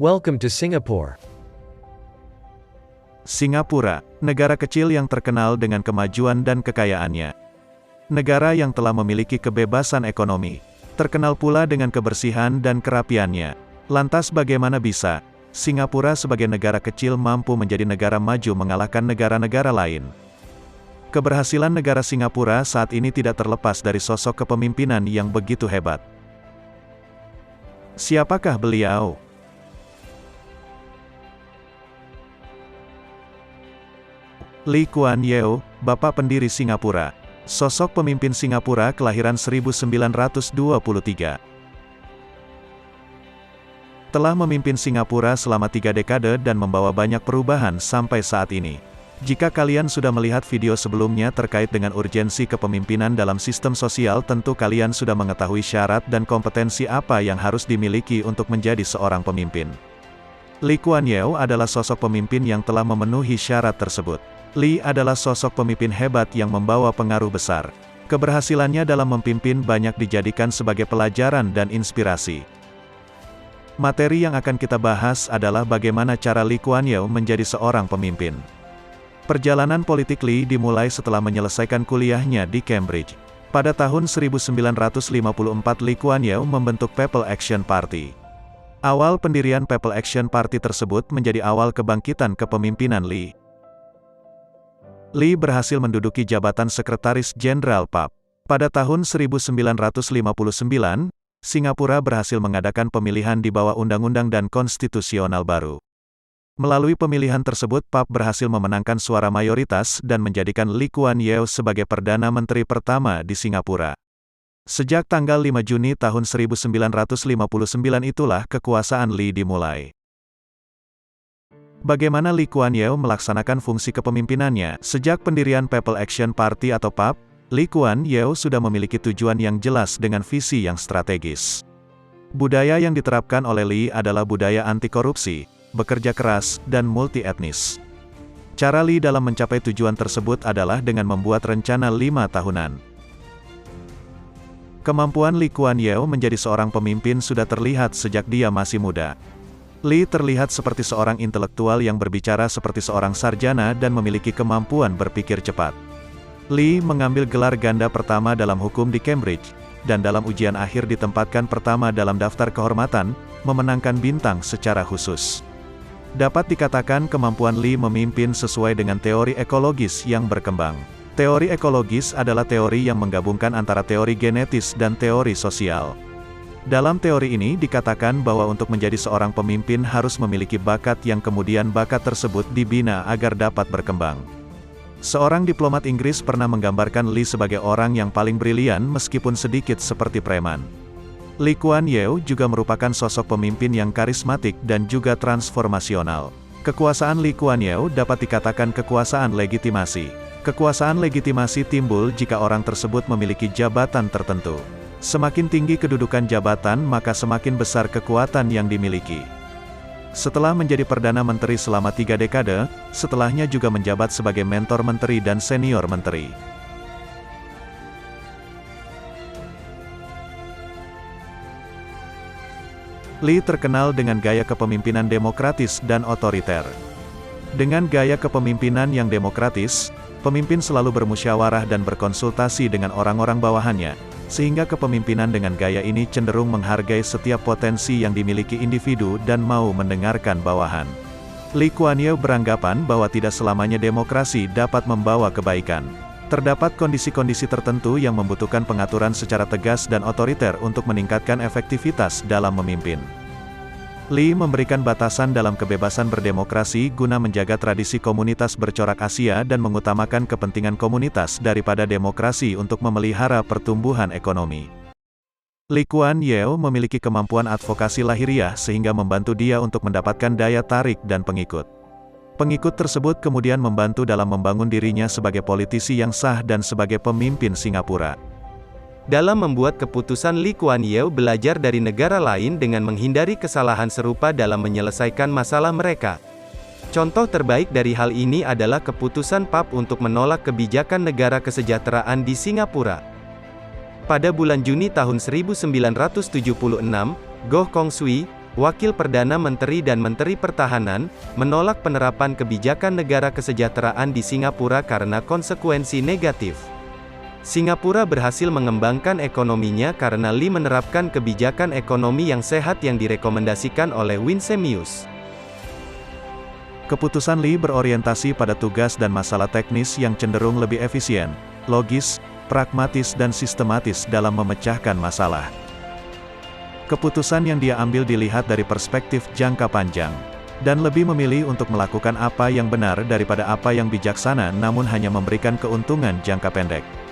Welcome to Singapore. Singapura, negara kecil yang terkenal dengan kemajuan dan kekayaannya. Negara yang telah memiliki kebebasan ekonomi, terkenal pula dengan kebersihan dan kerapiannya. Lantas bagaimana bisa Singapura sebagai negara kecil mampu menjadi negara maju mengalahkan negara-negara lain? Keberhasilan negara Singapura saat ini tidak terlepas dari sosok kepemimpinan yang begitu hebat. Siapakah beliau? Lee Kuan Yew, Bapak pendiri Singapura. Sosok pemimpin Singapura kelahiran 1923. Telah memimpin Singapura selama 3 dekade dan membawa banyak perubahan sampai saat ini. Jika kalian sudah melihat video sebelumnya terkait dengan urgensi kepemimpinan dalam sistem sosial, tentu kalian sudah mengetahui syarat dan kompetensi apa yang harus dimiliki untuk menjadi seorang pemimpin. Lee Kuan Yew adalah sosok pemimpin yang telah memenuhi syarat tersebut. Lee adalah sosok pemimpin hebat yang membawa pengaruh besar. Keberhasilannya dalam memimpin banyak dijadikan sebagai pelajaran dan inspirasi. Materi yang akan kita bahas adalah bagaimana cara Lee Kuan Yew menjadi seorang pemimpin. Perjalanan politik Lee dimulai setelah menyelesaikan kuliahnya di Cambridge. Pada tahun 1954 Lee Kuan Yew membentuk People Action Party. Awal pendirian People Action Party tersebut menjadi awal kebangkitan kepemimpinan Lee. Lee berhasil menduduki jabatan Sekretaris Jenderal PAP. Pada tahun 1959, Singapura berhasil mengadakan pemilihan di bawah undang-undang dan konstitusional baru. Melalui pemilihan tersebut PAP berhasil memenangkan suara mayoritas dan menjadikan Lee Kuan Yew sebagai Perdana Menteri pertama di Singapura. Sejak tanggal 5 Juni tahun 1959 itulah kekuasaan Lee dimulai. Bagaimana Lee Kuan Yew melaksanakan fungsi kepemimpinannya? Sejak pendirian People Action Party atau PAP, Lee Kuan Yew sudah memiliki tujuan yang jelas dengan visi yang strategis. Budaya yang diterapkan oleh Lee adalah budaya anti korupsi, bekerja keras, dan multi-etnis. Cara Lee dalam mencapai tujuan tersebut adalah dengan membuat rencana 5 tahunan. Kemampuan Lee Kuan Yew menjadi seorang pemimpin sudah terlihat sejak dia masih muda. Lee terlihat seperti seorang intelektual yang berbicara seperti seorang sarjana dan memiliki kemampuan berpikir cepat. Lee mengambil gelar ganda pertama dalam hukum di Cambridge, dan dalam ujian akhir ditempatkan pertama dalam daftar kehormatan, memenangkan bintang secara khusus. Dapat dikatakan kemampuan Lee memimpin sesuai dengan teori ekologis yang berkembang. Teori ekologis adalah teori yang menggabungkan antara teori genetis dan teori sosial. Dalam teori ini dikatakan bahwa untuk menjadi seorang pemimpin harus memiliki bakat yang kemudian bakat tersebut dibina agar dapat berkembang. Seorang diplomat Inggris pernah menggambarkan Lee sebagai orang yang paling brilian meskipun sedikit seperti preman. Lee Kuan Yew juga merupakan sosok pemimpin yang karismatik dan juga transformasional. Kekuasaan Lee Kuan Yew dapat dikatakan kekuasaan legitimasi. Kekuasaan legitimasi timbul jika orang tersebut memiliki jabatan tertentu. Semakin tinggi kedudukan jabatan maka semakin besar kekuatan yang dimiliki. Setelah menjadi Perdana Menteri selama 3 dekade, setelahnya juga menjabat sebagai mentor menteri dan senior menteri. Lee terkenal dengan gaya kepemimpinan demokratis dan otoriter. Dengan gaya kepemimpinan yang demokratis, pemimpin selalu bermusyawarah dan berkonsultasi dengan orang-orang bawahannya, sehingga kepemimpinan dengan gaya ini cenderung menghargai setiap potensi yang dimiliki individu dan mau mendengarkan bawahan. Lee Kuan Yew beranggapan bahwa tidak selamanya demokrasi dapat membawa kebaikan. Terdapat kondisi-kondisi tertentu yang membutuhkan pengaturan secara tegas dan otoriter untuk meningkatkan efektivitas dalam memimpin. Lee memberikan batasan dalam kebebasan berdemokrasi guna menjaga tradisi komunitas bercorak Asia dan mengutamakan kepentingan komunitas daripada demokrasi untuk memelihara pertumbuhan ekonomi. Lee Kuan Yew memiliki kemampuan advokasi lahiriah sehingga membantu dia untuk mendapatkan daya tarik dan pengikut. Pengikut tersebut kemudian membantu dalam membangun dirinya sebagai politisi yang sah dan sebagai pemimpin Singapura. Dalam membuat keputusan, Lee Kuan Yew belajar dari negara lain dengan menghindari kesalahan serupa dalam menyelesaikan masalah mereka. Contoh terbaik dari hal ini adalah keputusan PAP untuk menolak kebijakan negara kesejahteraan di Singapura. Pada bulan Juni tahun 1976, Goh Kong Sui, Wakil Perdana Menteri dan Menteri Pertahanan, menolak penerapan kebijakan negara kesejahteraan di Singapura karena konsekuensi negatif. Singapura berhasil mengembangkan ekonominya karena Lee menerapkan kebijakan ekonomi yang sehat yang direkomendasikan oleh Winsemius. Keputusan Lee berorientasi pada tugas dan masalah teknis yang cenderung lebih efisien, logis, pragmatis dan sistematis dalam memecahkan masalah. Keputusan yang dia ambil dilihat dari perspektif jangka panjang, dan lebih memilih untuk melakukan apa yang benar daripada apa yang bijaksana namun hanya memberikan keuntungan jangka pendek.